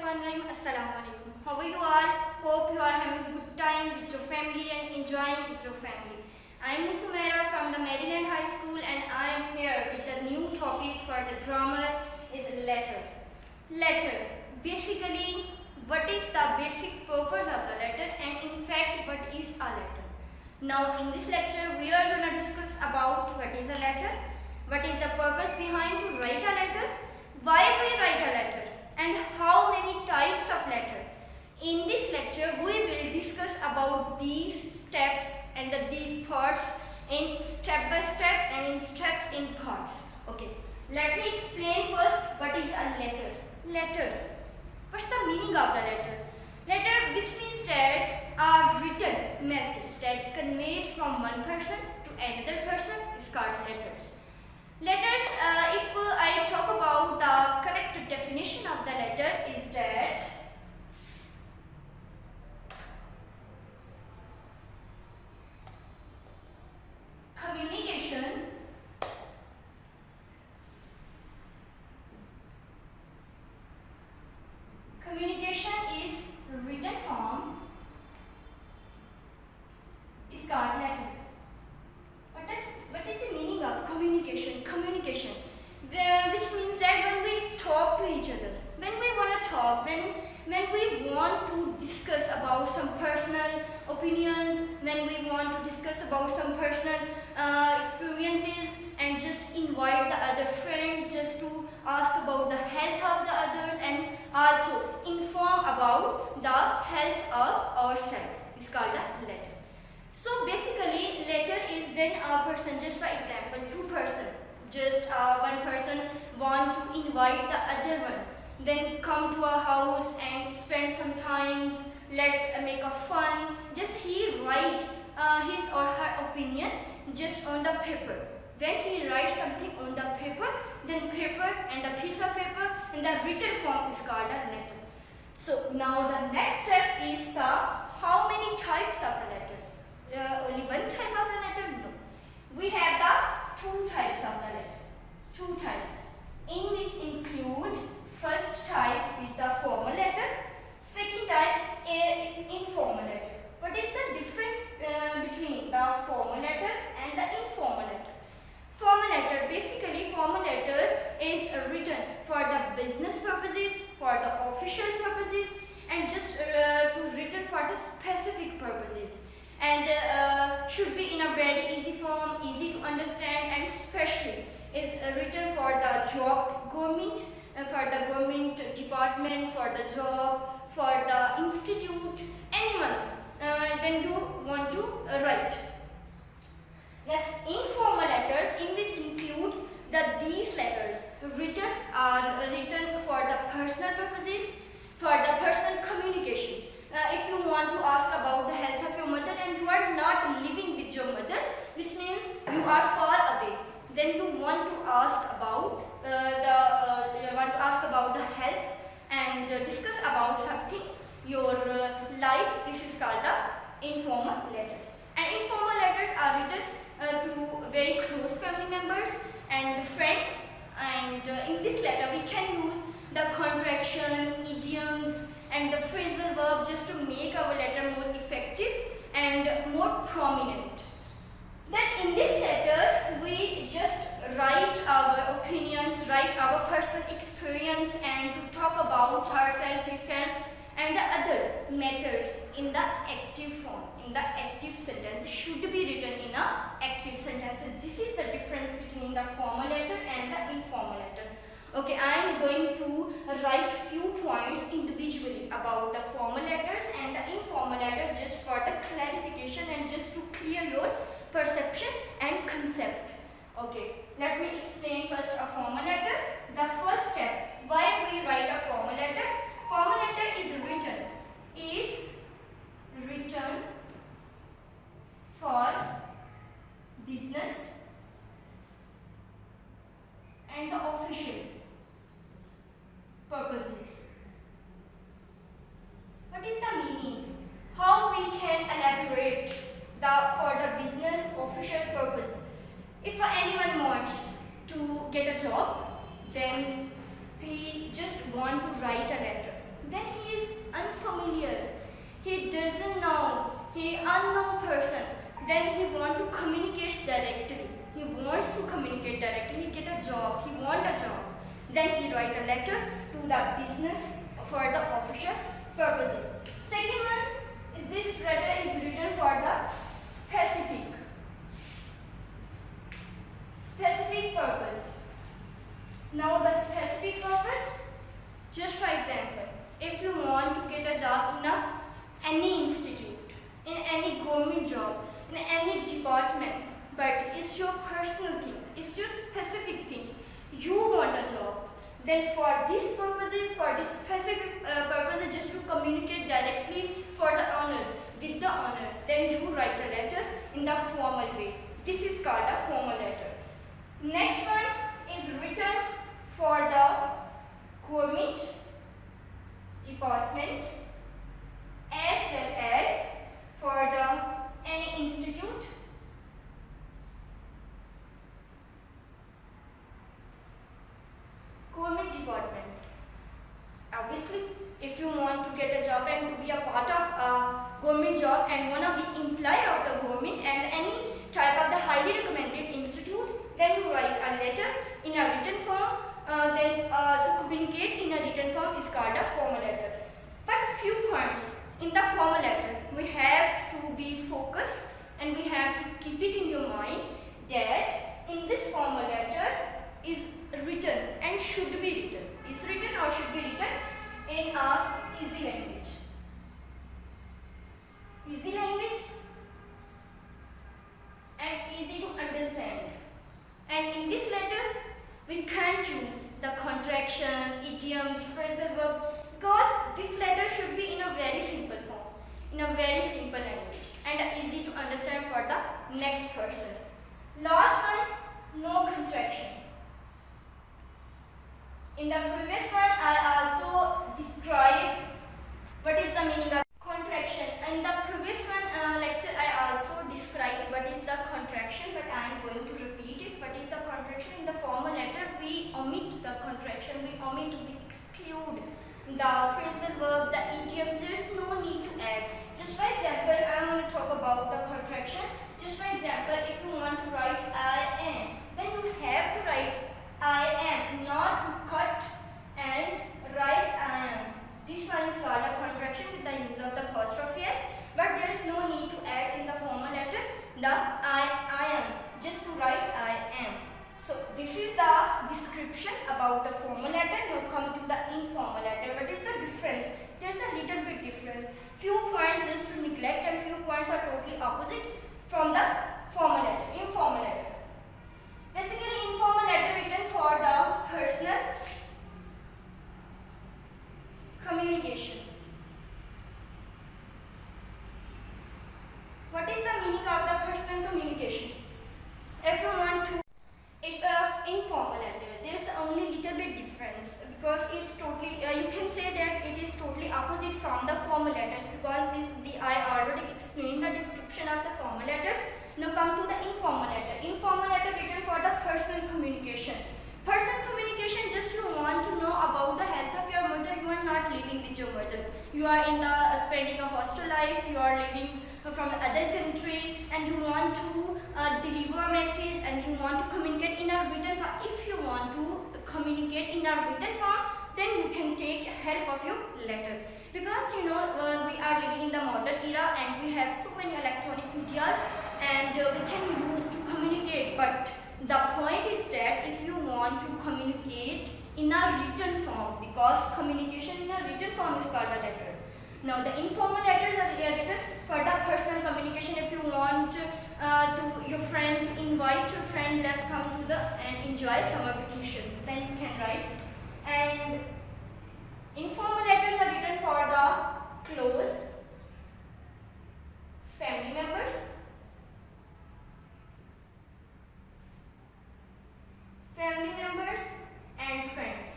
Bismillahirrahmanirrahim. Assalamu alaikum. How are you all? Hope you are having good time with your family and enjoying with your family. I am Miss Umaira from the Maryland High School and I am here with a new topic for the grammar is letter. Letter. Basically, what is the basic purpose of the letter and in fact what is a letter. Now in this lecture we are going to discuss about what is a letter, what is the purpose behind to write a letter, why we write a letter and how many types of letter. In this lecture we will discuss about these steps and these parts in step by step and in steps in parts. Okay, let me explain first what is a letter. Letter. What's the meaning of the letter? Letter, which means that a written message that conveyed from one person to another person is called letters. Letters, if I talk about the correct definition of the letter is that communication is written form is called letter. What is the meaning of communication? Communication, which means that when we talk to each other, when we want to talk, when we want to discuss about some personal opinions, when we want to discuss about some personal experiences and just invite the other friends just to ask about the health of the others and also inform about the health of ourselves, is called a letter. So basically letter is when a person, just for example two person, just one person want to invite the other one, then come to a house and spend some time, let's make a fun, just he write his or her opinion just on the paper. When he writes something on the paper, then paper and a piece of paper in the written form is called a letter. So now the next step is the how many types of a letter. Only one type of the letter? No. We have the two types of the letter. Two types, in which include first type is the formal letter, second type is informal letter. What is the difference between the formal letter and the informal letter? Formal letter, basically formal letter is written for the business purposes, for the official purposes and just written for the specific purposes and should be in a very easy form, easy to understand and especially is written for the job government, for the government department, for the job, for the institute, anyone when you want to write. Next, informal letters, in which include these letters are written for the personal purposes, for the personal communication. If you want to ask about the health of your mother and you are not living with your mother, which means you are far away, then you want to ask about the health and discuss about something, your life. This is called the informal letters. And informal letters are written to very close family members and friends. And in this letter we can use the contraction, idioms and the phrasal verb just to make our letter more effective and more prominent. Then in this letter we just write our opinions, write our personal experience and to talk about ourselves and the other matters in the active form, in the active sentence. Should be written in a active sentence. This is the difference between the formal letter and the informal letter. Okay, I am going to write few points individually about the formal letters and the informal letter just for the clarification and just to clear your perception and concept. Okay, let me explain first a formal letter. The first step, why we write a formal letter. Formal letter is written for business and the official purposes. What is the meaning? How we can elaborate for the business official purpose? If anyone wants to get a job, then he just want to write a letter. then he is unfamiliar, he doesn't know, he unknown person, then he want to communicate directly. He wants to communicate directly. He get a job. He want a job. Then he write a letter to the business for the official purposes. Second one is this letter is written for the specific purpose. Now the specific purpose, just for example, if you want to get a job in any institute, in any government job, in any department, but it's your personal thing, it's your specific thing, you want a job, then for these purposes, for this specific purposes, just to communicate directly for the owner, with the owner, then you write a letter in the formal way. This is called a formal letter. Next one is written for the government department as well as for the any institute. Government department. Obviously, if you want to get a job and to be a part of a government job and wanna be employee of the government and any type of the highly recommended institute, then you write a letter in a written form. Then to communicate in a written form is called a formal letter. But few points in the formal letter, we have to be focused and we have to keep it in your mind that in this formal letter is written and should be written. Is written or should be written in a easy language. Easy language and easy to understand. And in this letter, we can't use the contraction, idioms, phrasal verb, because this letter should be in a very simple form, in a very simple language and easy to understand for the next person. Last one, no contraction. In the previous one, I also described what is the meaning of contraction. In the previous one lecture, I also described what is the contraction, but I am going to repeat it. What is the contraction? In the formal letter, we omit the contraction, we exclude the phrasal verb, the idioms. There is no need to add. Just for example, I am going to talk about the contraction. Just for example, if you want to write I am, then you have to write I am, not to cut and write I am. This one is called a contraction with the use of the apostrophe s, but there is no need to add in the formal letter the I am, just to write I am. So this is the description about the formal letter. Now come to the informal letter. What is the difference? There's a little bit difference. Few points just to neglect and few points are totally opposite from the formal letter. Informal letter. Basically, informal letter written for the personal communication. What is the meaning of the personal communication? If you want to, informal letter, there's only little bit difference because it's totally, you can say that it is totally opposite from the formal letters because I already explained the description of the formal letter. Now come to the informal letter. Informal letter written for the personal communication. Personal communication, just you want to know about the health of your mother. You are not living with your mother. You are in the spending a hostel life. You are living from the other country, and you want to deliver a message, and you want to communicate in a written form. If you want to communicate in a written form, then you can take help of your letter. Because we are living in the modern era, and we have so many electronic medias, and we can use to communicate. But the point is that if you want to communicate in a written form, because communication in a written form is called the letters. Now the informal letters are written for the personal communication. If you want to your friend, to invite your friend, let's come to the and enjoy summer vacations, then you can write. And informal letters are written for the close family members, and friends.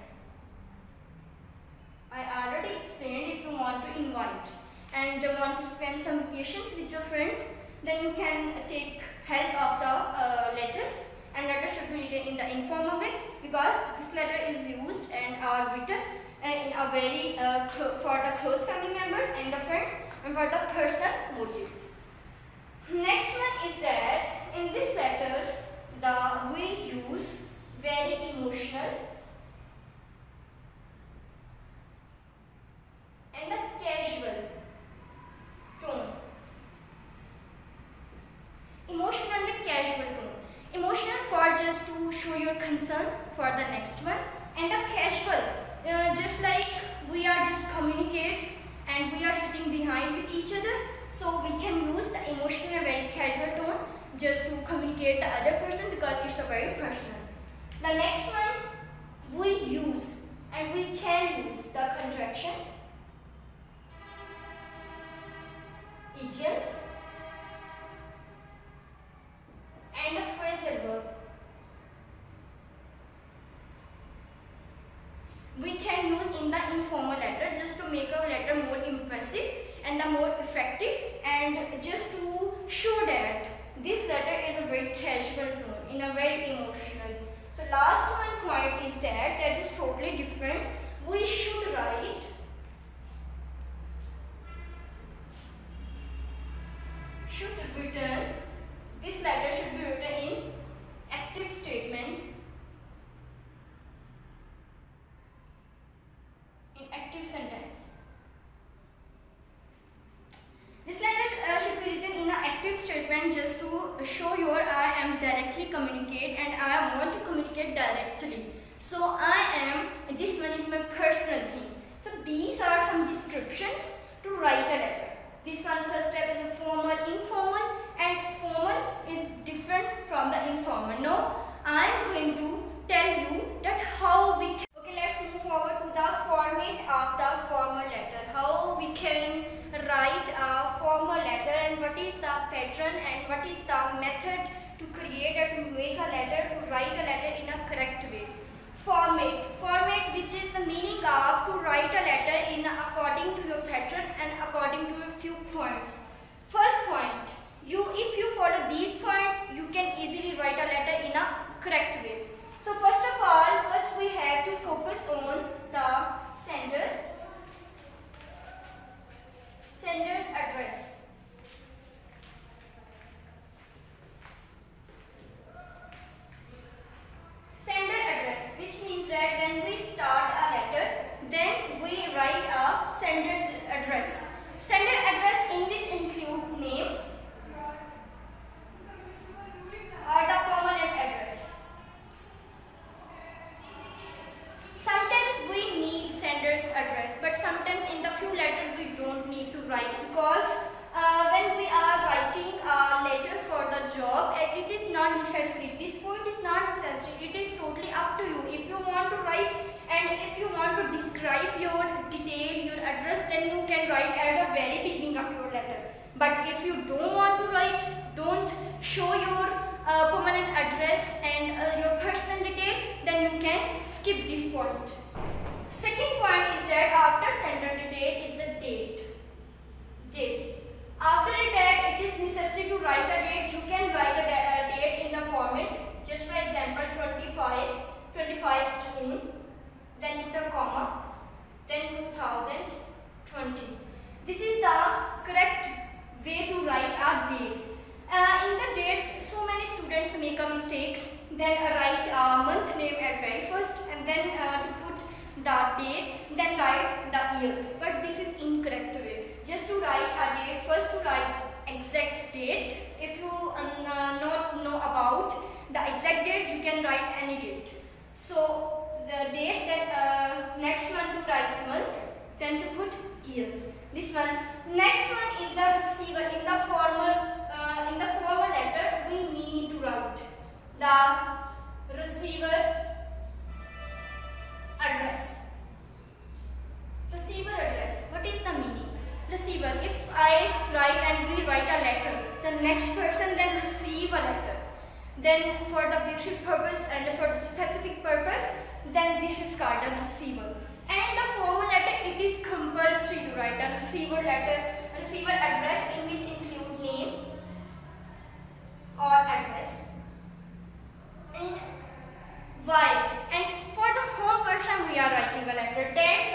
I already explained, if you want to invite and want to spend some vacations with your friends, then you can take help of the letters, and letters should be written in the informal way because this letter is used and are written in a very for the close family members and the friends, and for the personal motives. Next one is that in this letter we use very emotional and the casual tone. Emotional and the casual tone. Emotional for just to show your concern for the next one, and the casual just like we are just communicate and we are sitting behind with each other, so we can use the emotional and very casual tone just to communicate the other person because it's a very personal. The next one we use and we can use the contraction, idioms, and the phrasal verb. We can use in the informal letter just to make our letter more impressive and the more effective, and just to show that this letter is a very casual tone in a very emotional. So last one point is that is totally different. We should write this letter should be written in active statement, in active sentence. This letter should be written in an active statement just to show your I am directly communicate and I want to communicate directly. So I am, this one is my personal thing. So these are some descriptions to write a letter. This one first step is a formal, informal, and formal is different from the informal. Now I am going to tell you that how we can. Okay, let's move forward to the format of the formal letter. How we can write a formal letter and what is the pattern and what is the method to create or to make a letter, to write a letter in a correct way. Format which is the meaning of to write a letter in according to your pattern and according to a few points. First point, if you follow these points, you can easily write a letter in a correct way. So first of all, first we have to focus on the sender's address. Sender address, which means that when we start a letter, then we write a sender's address. Sender address in which include name or the permanent address. Sometimes we need sender's address, but sometimes in the few letters we don't need to write, because when we are writing a letter for the job, it is not necessary. This point is not necessary. It is totally up to you. If you want to write and if you want to describe your detail, your address, then you can write at the very beginning of your letter. But if you don't want to write, don't show your permanent address and your personal detail, then you can skip this point. Second point is that after sender detail is the date. After a date, it is necessary to write a date. You can write a date in the format. Just for example, 25 June, then put a comma, then 2020. This is the correct way to write a date. In the date, so many students make a mistakes. Then write a month name at very first, and then to put the date, then write the year. But this is incorrect way. Just to write a date, first to write exact date. If you not know about the exact date, you can write any date. So the date, then next one to write month, then to put year. This one. Next one is the receiver. In the formal letter, we need to write the receiver address. Receiver address. What is the meaning? Receiver. If I write and we write a letter, the next person then receive a letter. Then for the basic purpose and for the specific purpose, then this is called a receiver. And the formal letter, it is compulsory to write a receiver address in which include name or address. And why? And for the home person we are writing a letter. That's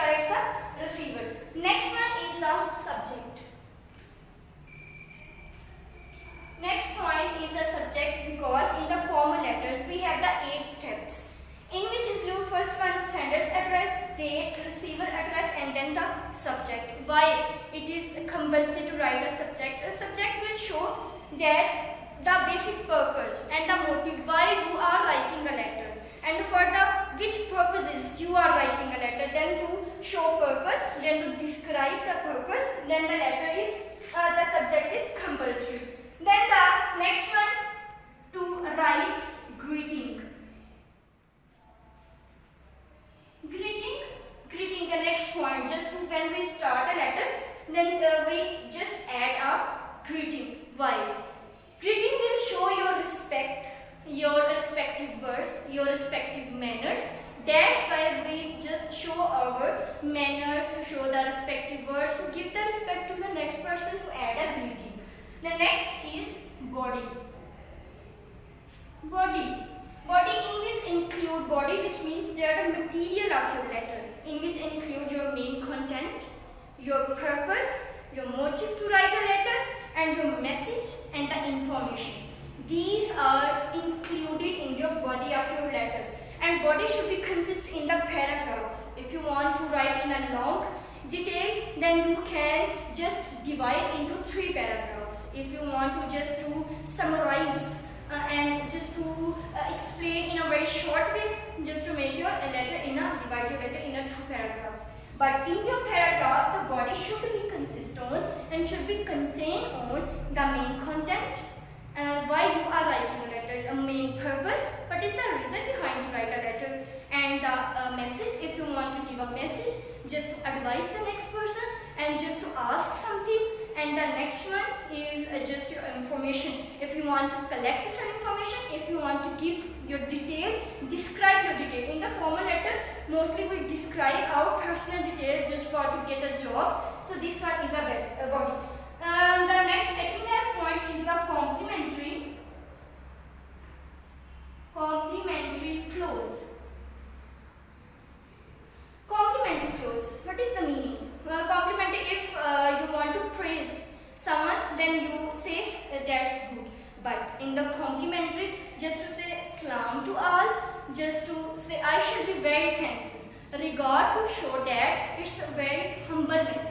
subject. Why it is compulsory to write a subject? A subject will show that the basic purpose and the motive why you are writing a letter, and for the which purposes you are writing a letter. Then to show purpose, then to describe the purpose, then the letter is the subject is compulsory. Then the next one, to write greeting. Greeting, the next point. Just when we start a letter, then we just add a greeting. Why? Greeting will show your respect, your respective words, your respective manners. That's why we just show our manners, to show the respective words, to give the respect to the next person, to add a greeting. The next is body. Body in which include body, which means they are the material of your letter, in which include your main content, your purpose, your motive to write a letter, and your message and the information. These are included in your body of your letter, and body should be consist in the paragraphs. If you want to write in a long detail, then you can just divide into 3 paragraphs. If you want to just to summarize and just to explain in a very short way, just to make your letter divide your letter in 2 paragraphs. But in your paragraphs, the body should be consist on and should be contained on the main content, why you are writing a letter, the main purpose, what is the reason behind to write a letter, and the message. If you want to give a message, just to advise the next person and just to ask something. And the next one is just your information. If you want to collect some information, if you want to give your detail, describe your detail. In the formal letter, mostly we describe our personal details just for to get a job. So this one is a body. The next second last point is the complementary clause. Complementary clause. What is the meaning? Complimentary, if you want to praise someone, then you say that's good. But in the complimentary, just to say salam to all, just to say I shall be very thankful. Regard to show that it's a very humble manner.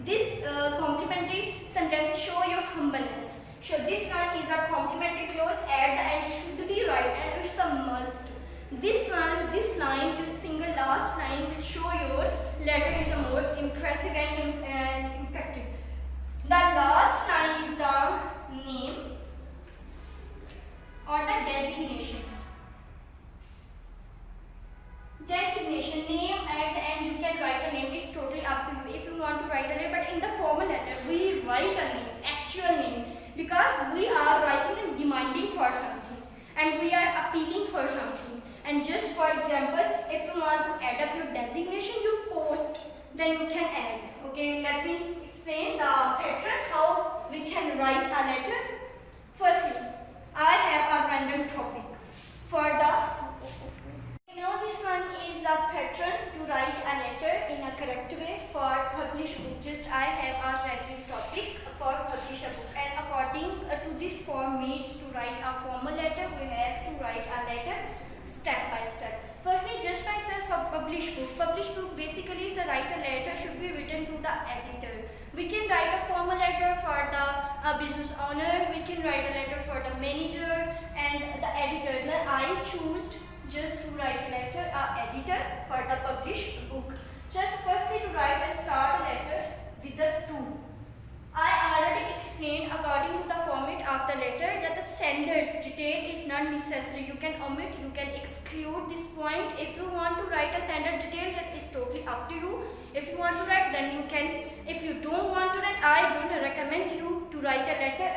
This complimentary sentence show your humbleness. So this one is a complimentary clause at the end should be right, and it's a must. This line, this single last line will show your letter is a more impressive and impactful. The last line is the name or the designation. Name at the end, you can write a name. It's totally up to you if you want to write a name. But in the formal letter, we write a name, actual name, because we are writing and demanding for something, and we are appealing for something. And just for example, if you want to add up your designation, you post, then you can add. Okay, let me explain the pattern how we can write a letter. Firstly, I have a random topic. For this one is the pattern to write a letter in a correct way for published book. Just I have a random topic for publish a book, and according to this format to write a formal letter, we have to write a letter step by step. Firstly, just for example, for published book. Published book basically is a writer letter should be written to the editor. We can write a formal letter for the business owner. We can write a letter for the manager and the editor. Then I choose just to write a letter editor for the published book. Just firstly to write and start a letter with the to. I already explained according to the format of the letter that the sender's detail is not necessary. You can omit, you can exclude this point. If you want to write a sender detail, that is totally up to you. If you want to write, then you can. If you don't want to write, I don't recommend you to write a letter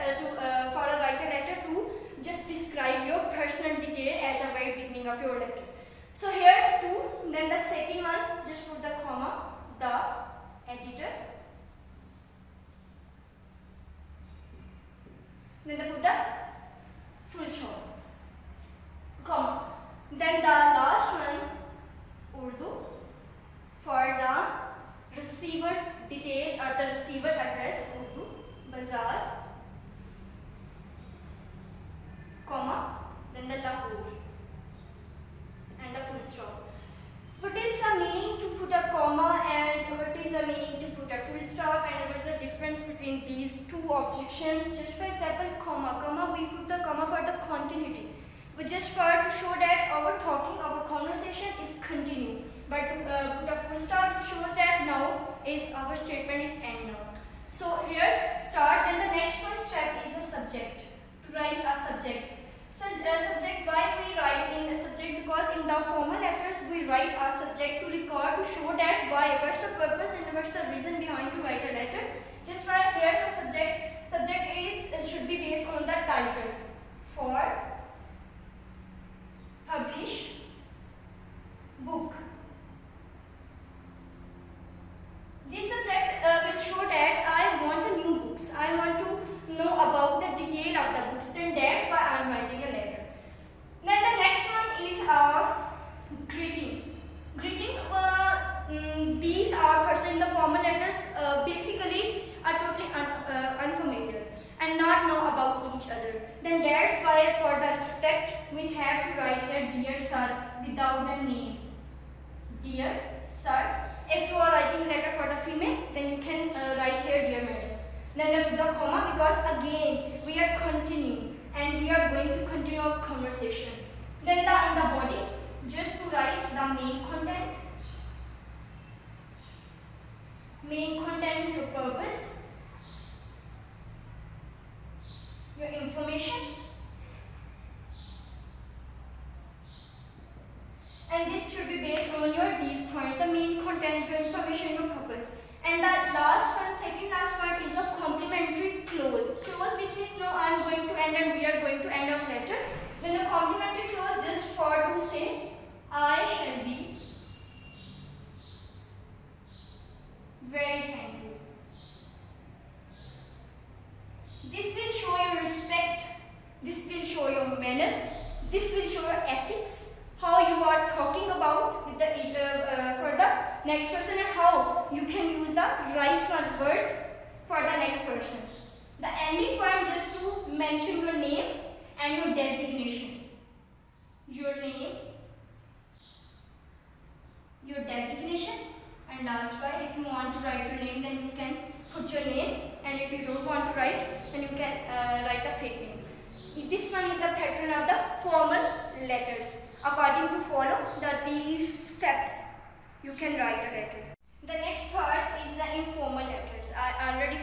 write a letter to just describe your personal detail at the very beginning of your letter. So here's two. Then the second one, just put the comma, the editor. Then put the full stop, comma. Then the last one, Urdu, for the receiver's detail or the receiver address, Urdu, Bazaar, comma, then the Lahore, and the full stop. What is the meaning to put a comma and what is the meaning to put between these two objections. Just for example, comma, we put the comma for the continuity. We just for to show that our talking, our conversation is continue. But put a full stop shows that now is our statement is end now. So here's start, then the next one step is the subject. To write a subject. So subject, why we write in the subject? Because in the formal letters we write our subject to record, to show that why, what's the purpose and what's the reason behind to write a letter. Just write here's a subject. Subject is should be based on the title. For publish book. This subject will show that I want a new books. I want to know about the detail of the books. Then that's why I am writing a letter. Then the next one is greeting. Greeting. These are person in the formal letters basically are totally unfamiliar and not know about each other. Then that's why for the respect we have to write here dear sir without the name. Dear sir. If you are writing letter for the female, then you can write here dear madam. Then the comma, because again we are continuing and we are going to continue our conversation. Then in the body, just to write the main content, your purpose, your information, and this should be based on your these points, the main content, your information, your purpose. And the last one, second last point is the complementary clause. Clause which means now I am going to end and we are going to end our letter. Then the complementary clause just for to say I shall be very thankful. This will show your respect. This will show your manner. This will show your ethics. How you are talking about with the for the next person and how you can use the right one verse for the next person. The ending point just to mention your name and your designation. Your name, your designation, and last one, if you want to write your name, then you can put your name, and if you don't want to write, then you can write a fake name. This one is the pattern of the formal letters. According to follow these steps, you can write a letter. The next part is the informal letters.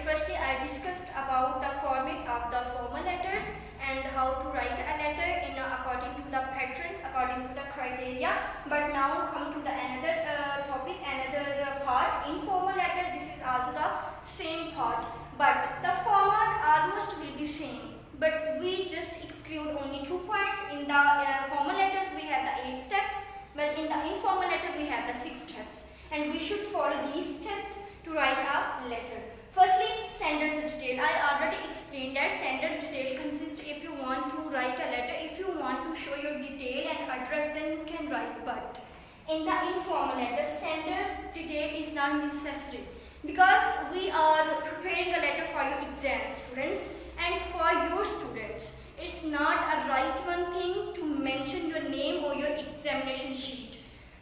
Firstly I discussed about the format of the formal letters and how to write a letter in according to the patterns, according to the criteria. But now come to the another topic, another part. Informal letters, this is also the same part, but the format almost will be same. But we just exclude only 2 points. In the formal letters we have the 8 steps, but in the informal letter we have the 6 steps. And we should follow these steps to write a letter. Firstly, sender's detail. I already explained that sender's detail consists, if you want to write a letter, if you want to show your detail and address, then you can write. But in the informal letter, sender's detail is not necessary, because we are preparing a letter for your exam, students, and for your students. It's not a right one thing to mention your name or your examination sheet.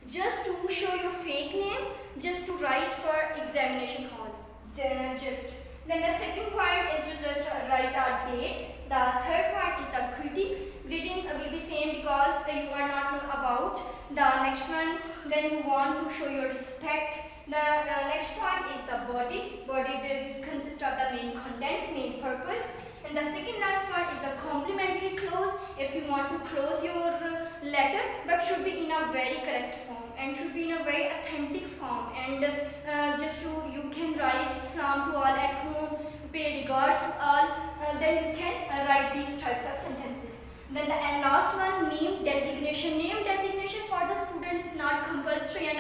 Just to show your fake name, just to write for examination hall. Then the second point is to just write a date. The third part is the greeting. Greeting will be same because you are not know about. The next one, then you want to show your respect. The next point is the body. Body, this consists of the main content, main purpose. And the second last point is the complementary clause. If you want to close your letter, but should be in a very correct form and should be in a very authentic form. And just to you can write salam to all at home, pay regards to all. Then you can write these types of sentences. Then the last one, name designation. Name designation for the student is not compulsory, and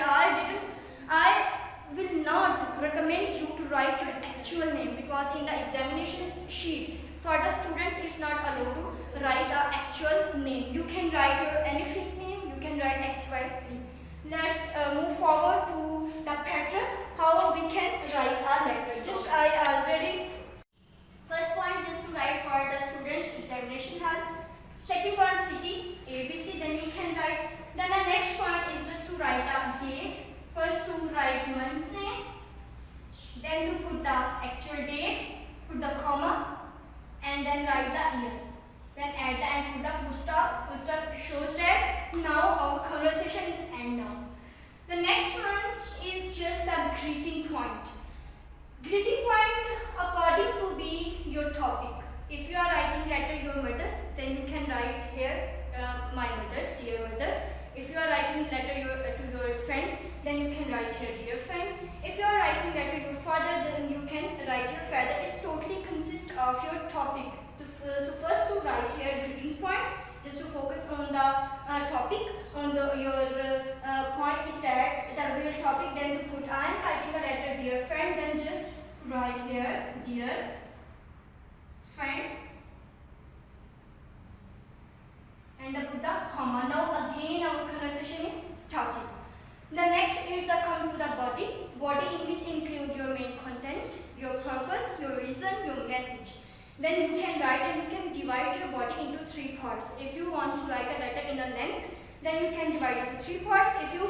I will not recommend you to write your actual name, because in the examination sheet for the students it's not allowed to write an actual name. You can write your any fake name, you can write XYZ. Let's move forward to the pattern, how we can write a letter. Just I already first point just to write for the student examination hall. Second point city, ABC, then you can write. Then the next point is just to write a date. First to write month name, then to put the actual date, the comma and then write the year. Then at the end put the full stop. Full stop shows that now our conversation is end now. The next one is just a greeting point. Greeting point according to be your topic. If you are writing letter your mother, then you can write here my mother, dear mother. If you are writing letter to your friend, then you can write here dear friend. If you are writing letter to your father, then you can write your father. It totally consists of your topic. So first to write here greetings point, just to focus on the topic, on your point is that the real topic. Then to put I am writing a letter dear friend, then just write here dear friend and put the comma. Now again our conversation is started. The next is the come to the body. Body in which include your main content, your purpose, your reason, your message. Then you can write and you can divide your body into 3 parts. If you want to write a letter in a length, then you can divide it into 3 parts. If you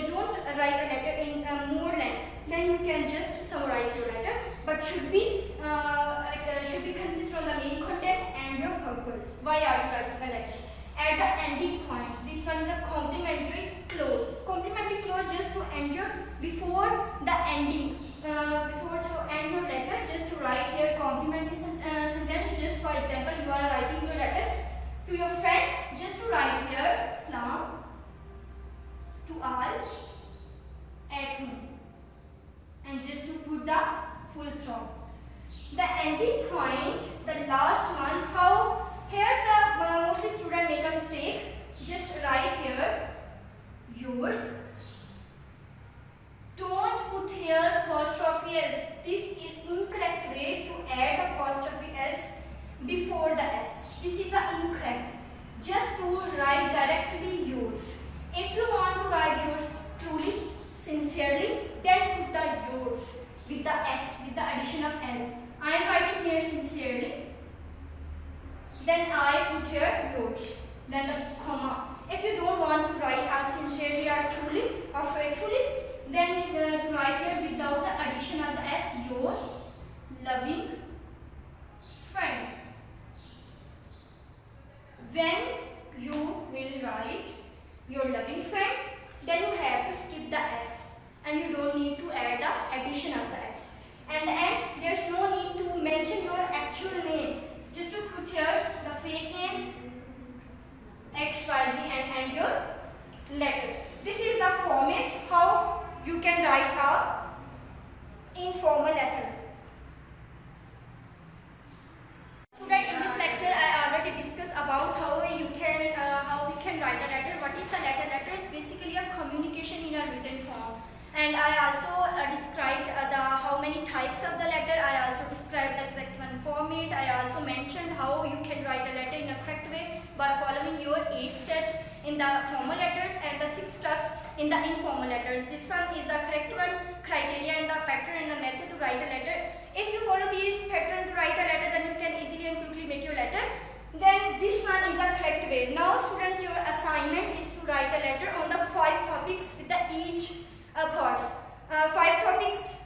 don't write a letter in more length, then you can just summarize your letter. But should be consist on the main content and your purpose. Why are you writing a letter? At the ending point, this one is a complimentary clause. Complimentary clause just to end your before the ending. Before to end your letter, just to write here complimentary sentence. Just for example, you are writing your letter to your friend, just to write here salam to all at home and just to put the full stop. The ending point, the last one, how here's the mostly student make a mistakes. Just write here yours. Don't put here apostrophe s. This is incorrect way to add apostrophe s before the s. This is incorrect. Just to write directly yours. If you want to write yours truly, sincerely, then put the yours with the s, with the addition of s. I am writing here sincerely. Then I put here yours. Then the comma. If you don't want to write as sincerely or truly or faithfully, then to write here without the addition of the s, your loving friend. When you will write your loving friend, then you have to skip the s and you don't need to add the addition of the s. And there's no need to mention your actual name. Just to put here the fake name XYZ and end your letter. This is the format how you can write a informal letter. Student, in this lecture I already discussed about how we can write a letter. What is the letter? Letter is basically a communication in a written form. And I also described how many types of the letter. I also described the correct one format. I also mentioned how you can write a letter in a correct way by following your 8 steps in the formal letters and the 6 steps in the informal letters. This one is the correct one, criteria and the pattern and the method to write a letter. If you follow these pattern to write a letter, then you can easily and quickly make your letter. Then this one is the correct way. Now student, your assignment is to write a letter on the 5 topics with the each parts. 5 topics